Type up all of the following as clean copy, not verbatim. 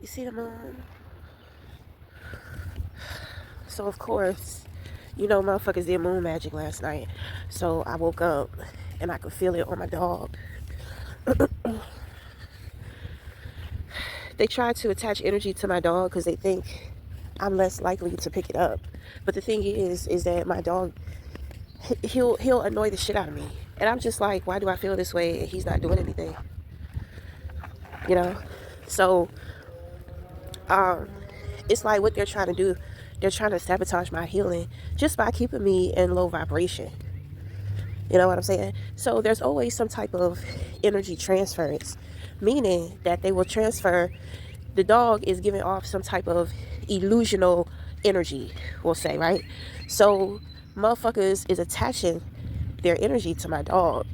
You see the moon? So of course, you know motherfuckers did moon magic last night. So I woke up and I could feel it on my dog. They try to attach energy to my dog because they think I'm less likely to pick it up. But the thing is that my dog, he'll annoy the shit out of me, and I'm just like, why do I feel this way? And he's not doing anything, you know. So, um, it's like what they're trying to do. They're trying to sabotage my healing just by keeping me in low vibration. You know what I'm saying? So there's always some type of energy transference, meaning that they will transfer. The dog is giving off some type of illusional energy, we'll say, right? So motherfuckers is attaching their energy to my dog.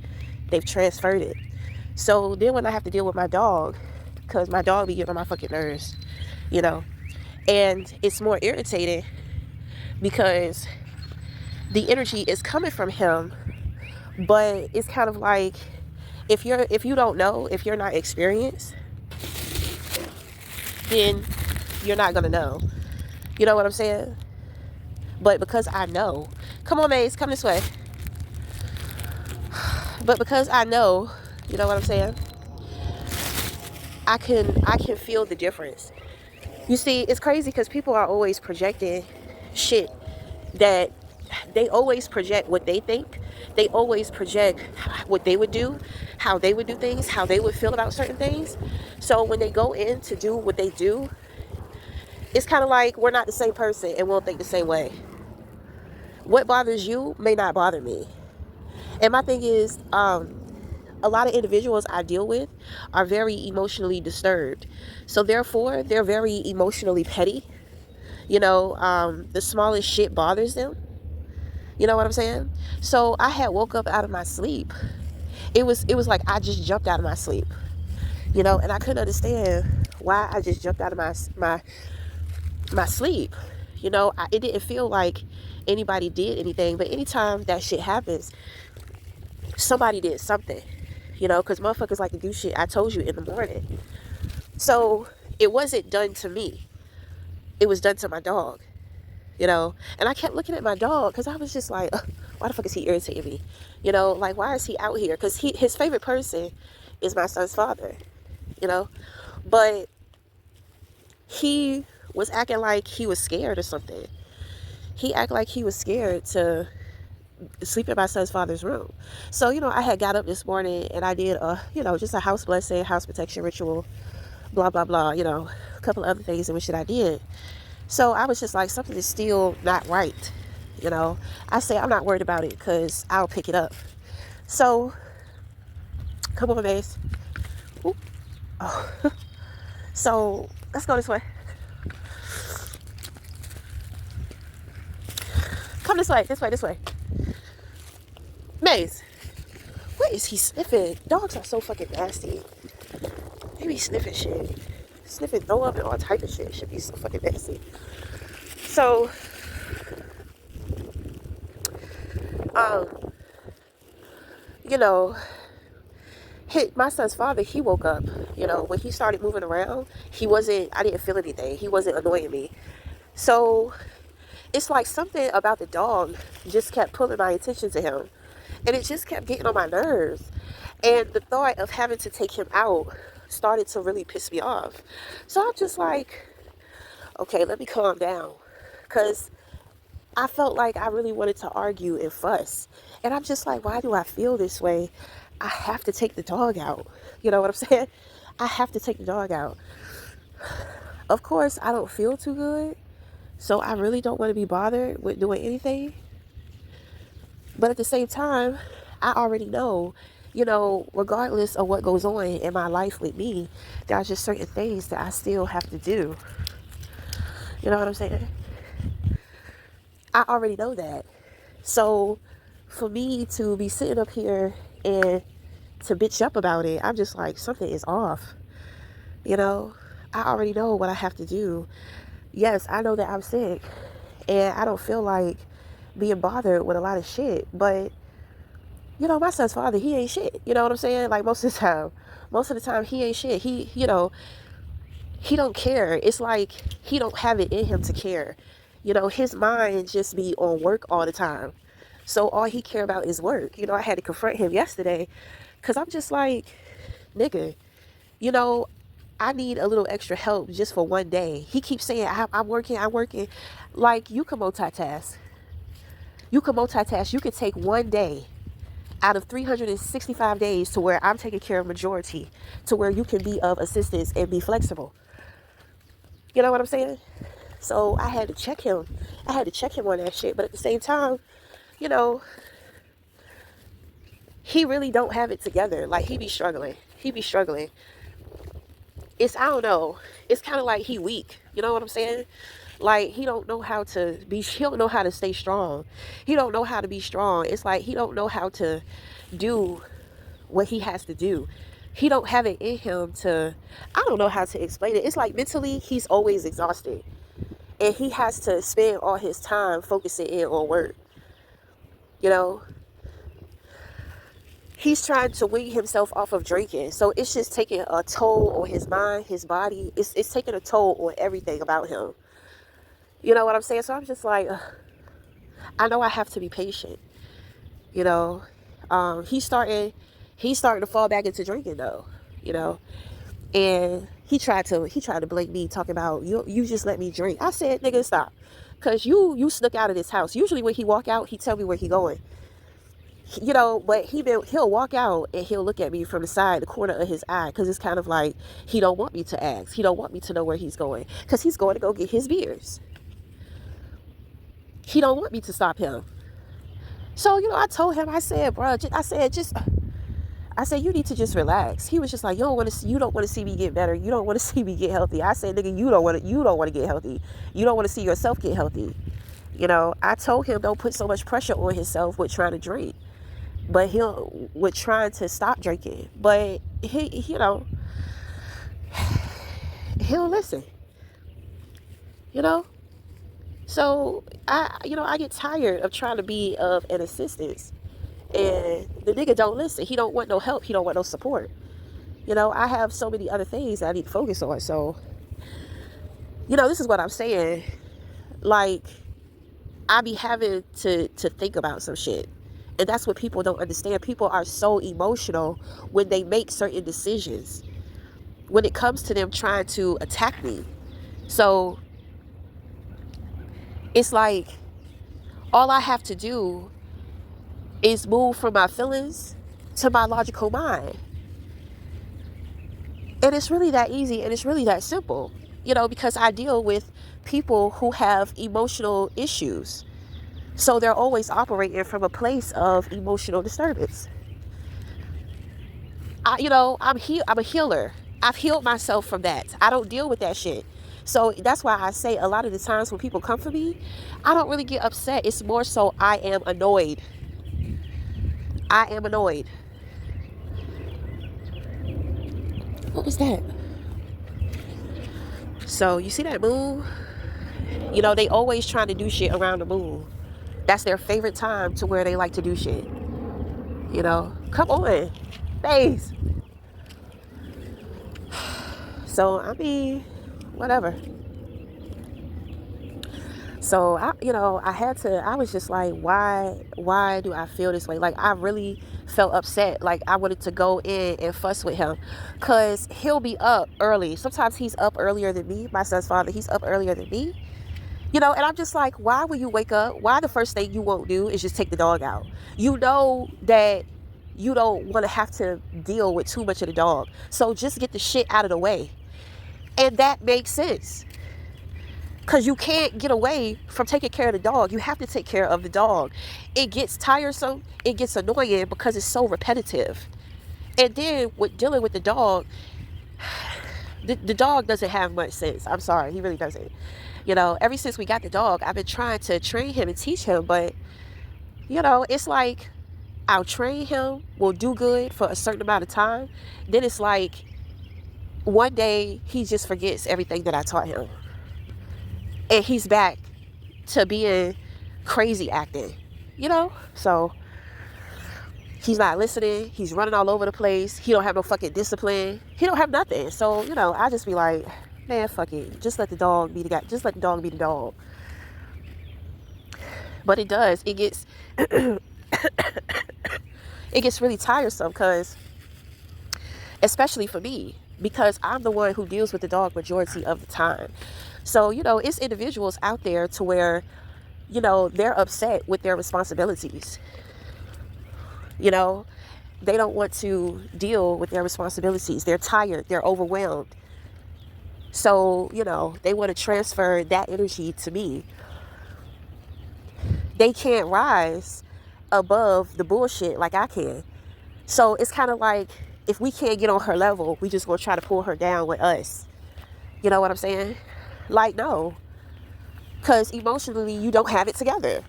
They've transferred it. So then when I have to deal with my dog, because my dog be getting on my fucking nerves, you know, and it's more irritating because the energy is coming from him, but it's kind of like if you don't know, if you're not experienced, then you're not gonna know. You know what I'm saying? But because I know, come on, Maze, come this way. But because I know, you know what I'm saying? I can feel the difference. You see, it's crazy because people are always projecting shit that they always project what they think. They always project what they would do, how they would do things, how they would feel about certain things. So when they go in to do what they do, it's kind of like we're not the same person and we don't think the same way. What bothers you may not bother me. And my thing is, a lot of individuals I deal with are very emotionally disturbed. So therefore, they're very emotionally petty. You know, the smallest shit bothers them. You know what I'm saying? So I had woke up out of my sleep. It was like I just jumped out of my sleep. You know, and I couldn't understand why I just jumped out of my sleep. You know, it didn't feel like anybody did anything, but anytime that shit happens, somebody did something. You know, because motherfuckers like to do shit, I told you, in the morning. So it wasn't done to me. It was done to my dog. You know, and I kept looking at my dog because I was just like, why the fuck is he irritating me? You know, like, why is he out here? Because his favorite person is my son's father, you know, but he was acting like he was scared or something. He acted like he was scared to sleep in my son's father's room. So, you know, I had got up this morning and I did just a house blessing, house protection ritual, blah, blah, blah, you know, a couple of other things in which that I did. So I was just like, something is still not right. You know, I say I'm not worried about it because I'll pick it up. So, come on, Mace. Ooh. Oh. So, let's go this way. Come this way, this way. Maze, what is he sniffing? Dogs are so fucking nasty. They be sniffing shit. Sniffing throw up and all type of shit. It should be so fucking nasty. So, you know, my son's father, he woke up. You know, when he started moving around, I didn't feel anything. He wasn't annoying me. So, it's like something about the dog just kept pulling my attention to him. And it just kept getting on my nerves. And the thought of having to take him out started to really piss me off. So I'm just like, okay, let me calm down. Because I felt like I really wanted to argue and fuss. And I'm just like, why do I feel this way? I have to take the dog out. You know what I'm saying? I have to take the dog out. Of course, I don't feel too good. So I really don't want to be bothered with doing anything. But at the same time, I already know, you know, regardless of what goes on in my life with me, there are just certain things that I still have to do. You know what I'm saying? I already know that. So for me to be sitting up here and to bitch up about it, I'm just like, something is off. You know, I already know what I have to do. Yes, I know that I'm sick and I don't feel like being bothered with a lot of shit, but you know, my son's father, he ain't shit. You know what I'm saying? Like most of the time he ain't shit. He, you know, he don't care. It's like he don't have it in him to care. His mind just be on work all the time. So all he care about is work. I had to confront him yesterday because I'm just like, nigga, you know, I need a little extra help just for one day. He keeps saying, I'm working, I'm working. Like, you can multitask. You can multitask. You can take one day out of 365 days to where I'm taking care of majority, to where you can be of assistance and be flexible. You know what I'm saying? So I had to check him. I had to check him on that shit. But at the same time, you know, he really don't have it together. Like, he be struggling. He be struggling. I don't know. It's kind of like he weak. You know what I'm saying? Like, he don't know how to stay strong. He don't know how to be strong. It's like he don't know how to do what he has to do. He don't have it in him to, I don't know how to explain it. It's like mentally, he's always exhausted. And he has to spend all his time focusing in on work. You know? He's trying to wean himself off of drinking. So it's just taking a toll on his mind, his body. It's taking a toll on everything about him. You know what I'm saying? So I'm just like, I know I have to be patient. You know? He's starting to fall back into drinking though. You know? And he tried to blame me, talking about, you just let me drink. I said, nigga, stop. Cause you snuck out of this house. Usually when he walk out, he tell me where he going. You know, but he'll walk out and he'll look at me from the corner of his eye, because it's kind of like he don't want me to ask. He don't want me to know where he's going, because he's going to go get his beers. He don't want me to stop him. So, I told him, I said, bro, I said, you need to just relax. He was just like, you don't want to see me get better. You don't want to see me get healthy. I said, nigga, you don't want to get healthy. You don't want to see yourself get healthy. I told him, don't put so much pressure on himself with trying to drink. But with trying to stop drinking. But he'll listen. So I get tired of trying to be of an assistance. And the nigga don't listen. He don't want no help. He don't want no support. I have so many other things that I need to focus on. So, this is what I'm saying. Like, I be having to think about some shit. And that's what people don't understand. People are so emotional when they make certain decisions, when it comes to them trying to attack me. So it's like all I have to do is move from my feelings to my logical mind. And it's really that easy, and it's really that simple, because I deal with people who have emotional issues. So they're always operating from a place of emotional disturbance. I'm a healer. I've healed myself from that. I don't deal with that shit. So that's why I say a lot of the times when people come for me, I don't really get upset. It's more so I am annoyed. I am annoyed. What was that? So you see that moon? They always trying to do shit around the moon. That's their favorite time to where they like to do shit. Come on, face. So, I mean, whatever. So, I was just like, why do I feel this way? Like, I really felt upset. Like, I wanted to go in and fuss with him, because he'll be up early. Sometimes he's up earlier than me. My son's father, he's up earlier than me. And I'm just like, why will you wake up? Why the first thing you won't do is just take the dog out? You know that you don't want to have to deal with too much of the dog. So just get the shit out of the way. And that makes sense. Because you can't get away from taking care of the dog. You have to take care of the dog. It gets tiresome. It gets annoying because it's so repetitive. And then with dealing with the dog, the dog doesn't have much sense. I'm sorry. He really doesn't. Ever since we got the dog, I've been trying to train him and teach him. But, it's like I'll train him, we'll do good for a certain amount of time. Then it's like one day he just forgets everything that I taught him. And he's back to being crazy acting, So he's not listening. He's running all over the place. He don't have no fucking discipline. He don't have nothing. So, I just be like, Man, fuck it. Just let the dog be the guy. Just let the dog be the dog. But it does. It gets really tiresome because, especially for me, because I'm the one who deals with the dog majority of the time. So, it's individuals out there to where, they're upset with their responsibilities. You know, they don't want to deal with their responsibilities. They're tired. They're overwhelmed. So, they want to transfer that energy to me. They can't rise above the bullshit like I can. So it's kind of like, if we can't get on her level, we just gonna try to pull her down with us. You know what I'm saying? Like, no. Because emotionally, you don't have it together.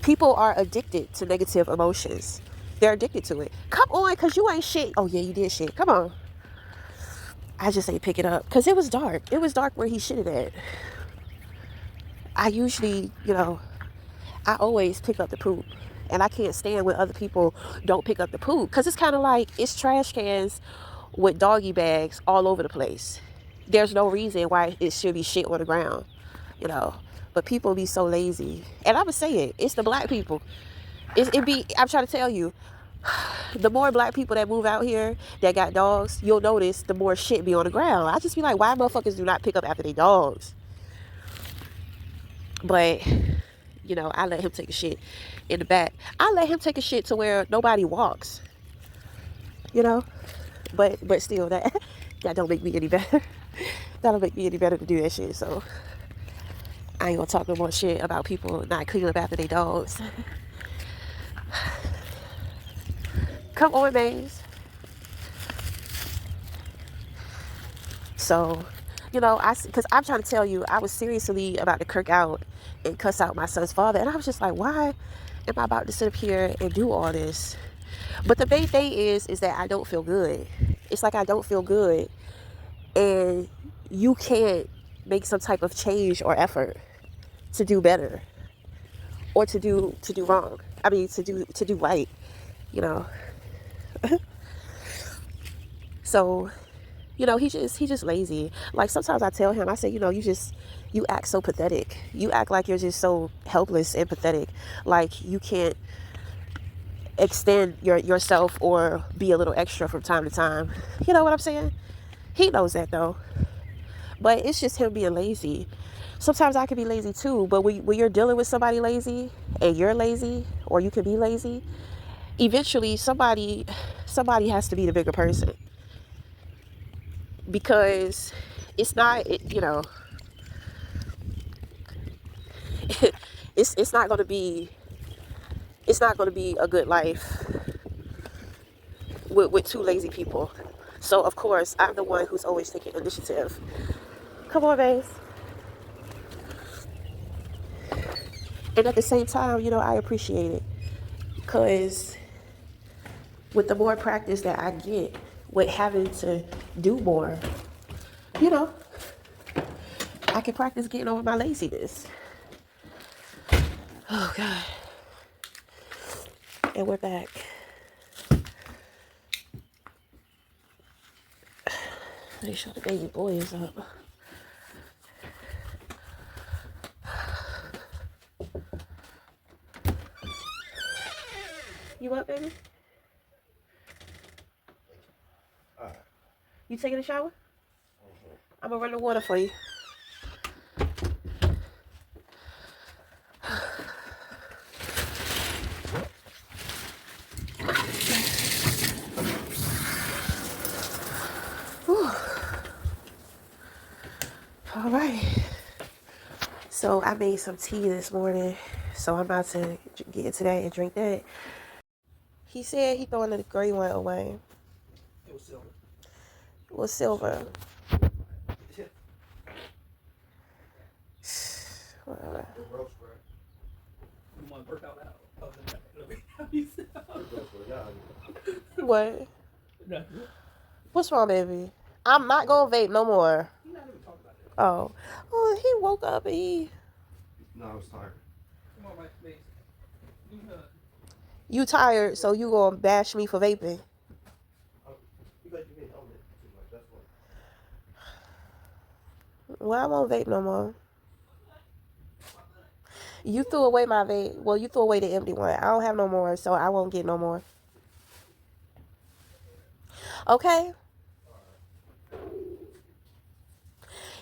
People are addicted to negative emotions. They're addicted to it. Come on, because you ain't shit. Oh, yeah, you did shit. Come on. I just ain't pick it up. Because it was dark. It was dark where he shitted at. I usually, I always pick up the poop. And I can't stand when other people don't pick up the poop. Because it's kind of like, it's trash cans with doggy bags all over the place. There's no reason why it should be shit on the ground, But people be so lazy. And I'ma say it. It's the black people. I'm trying to tell you, the more black people that move out here that got dogs, you'll notice the more shit be on the ground. I just be like, why motherfuckers do not pick up after their dogs? But, I let him take a shit in the back. I let him take a shit to where nobody walks. But still, that don't make me any better. That don't make me any better to do that shit. So I ain't gonna talk no more shit about people not cleaning up after their dogs. Come on, maze. So, because I'm trying to tell you, I was seriously about to kirk out and cuss out my son's father. And I was just like, why am I about to sit up here and do all this? But the main thing is that I don't feel good. It's like I don't feel good. And you can't make some type of change or effort to do better or to do wrong. I mean, to do right, So, he just lazy. Like, sometimes I tell him, I say, you act so pathetic. You act like you're just so helpless and pathetic. Like, you can't extend yourself or be a little extra from time to time. You know what I'm saying? He knows that, though. But it's just him being lazy. Sometimes I can be lazy too, but when you're dealing with somebody lazy and you're lazy, or you can be lazy, eventually somebody has to be the bigger person. Because it's not, it's not going to be a good life with two lazy people. So of course I'm the one who's always taking initiative. Come on, babe. And at the same time, I appreciate it, because with the more practice that I get with having to do more, I can practice getting over my laziness. Oh God. And we're back. Make sure the baby boy is up. You up, baby? You taking a shower? I'm gonna run the water for you. Whew. All right. So I made some tea this morning, so I'm about to get into that and drink that. He said he throwing the gray one away. It was silver. It was silver. Whatever. You want to work out now? What? What's wrong, baby? I'm not gonna vape no more. You're not even talking about it. Oh. Oh, he woke up and he... No, I was tired. Come on, right, please. You tired, so you gonna bash me for vaping. You got your helmet too much, that's what. Well, I won't vape no more. You threw away my vape. Well, you threw away the empty one. I don't have no more, so I won't get no more. Okay?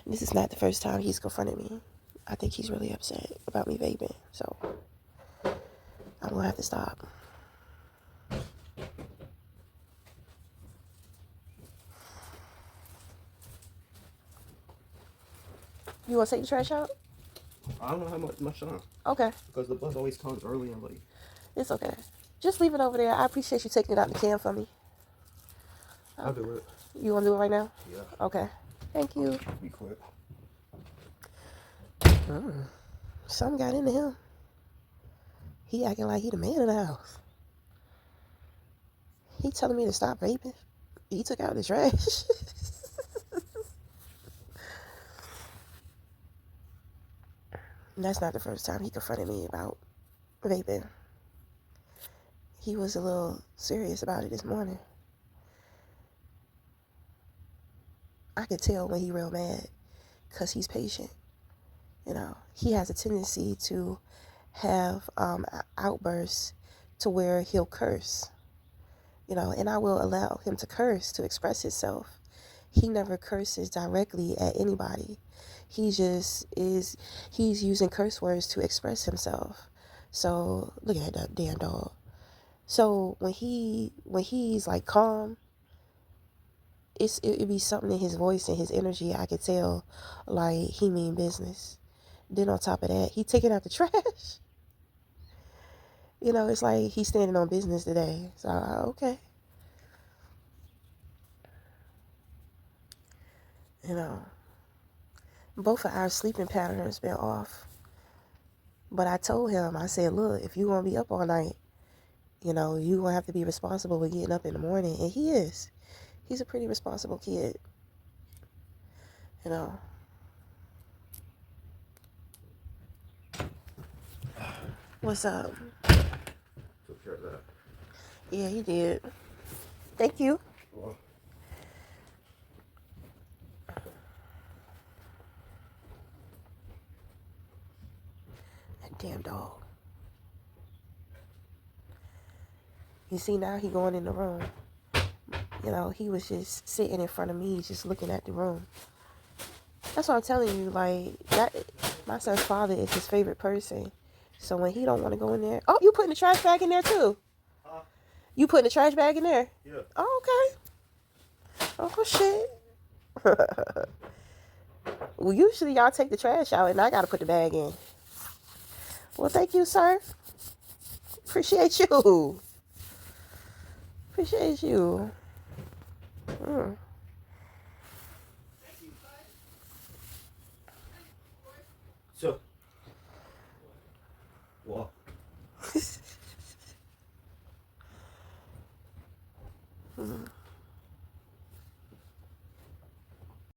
This is not the first time he's confronted me. I think he's really upset about me vaping, so I'm gonna have to stop. You wanna take the trash out? I don't know how much time. Okay, Because the bus always comes early and late. it's okay. Just leave it over there. I appreciate you taking it out the can for me. I'll do it. You wanna do it right now? Yeah. Okay. Thank you. Be quick. Something got into him. He acting like he the man of the house. He telling me to stop vaping. He took out the trash. That's not the first time he confronted me about vaping. He was a little serious about it this morning. I could tell when he real mad because he's patient. You know, he has a tendency to have outbursts to where he'll curse. You know, and I will allow him to curse to express himself. He never curses directly at anybody. He's using curse words to express himself. So look at that damn dog. So when he's like calm, it'd be something in his voice and his energy. I could tell like he mean business. Then on top of that, he taking out the trash. You know, it's like he's standing on business today. So okay. You know, both of our sleeping patterns been off. But I told him, I said, look, if you want to be up all night, you know, you going to have to be responsible with getting up in the morning. And he is. He's a pretty responsible kid. You know. What's up? Took care of that. Yeah, he did. Thank you. Well, That damn dog. You see, now he going in the room. You know, he was just sitting in front of me, just looking at the room. That's what I'm telling you. Like, that, my son's father is his favorite person. So when he don't want to go in there... Oh, you putting the trash bag in there, too? Huh? You putting the trash bag in there? Yeah. Oh, okay. Oh, shit. Well, usually y'all take the trash out and I got to put the bag in. Well, thank you, sir. Appreciate you. Appreciate you. So. What?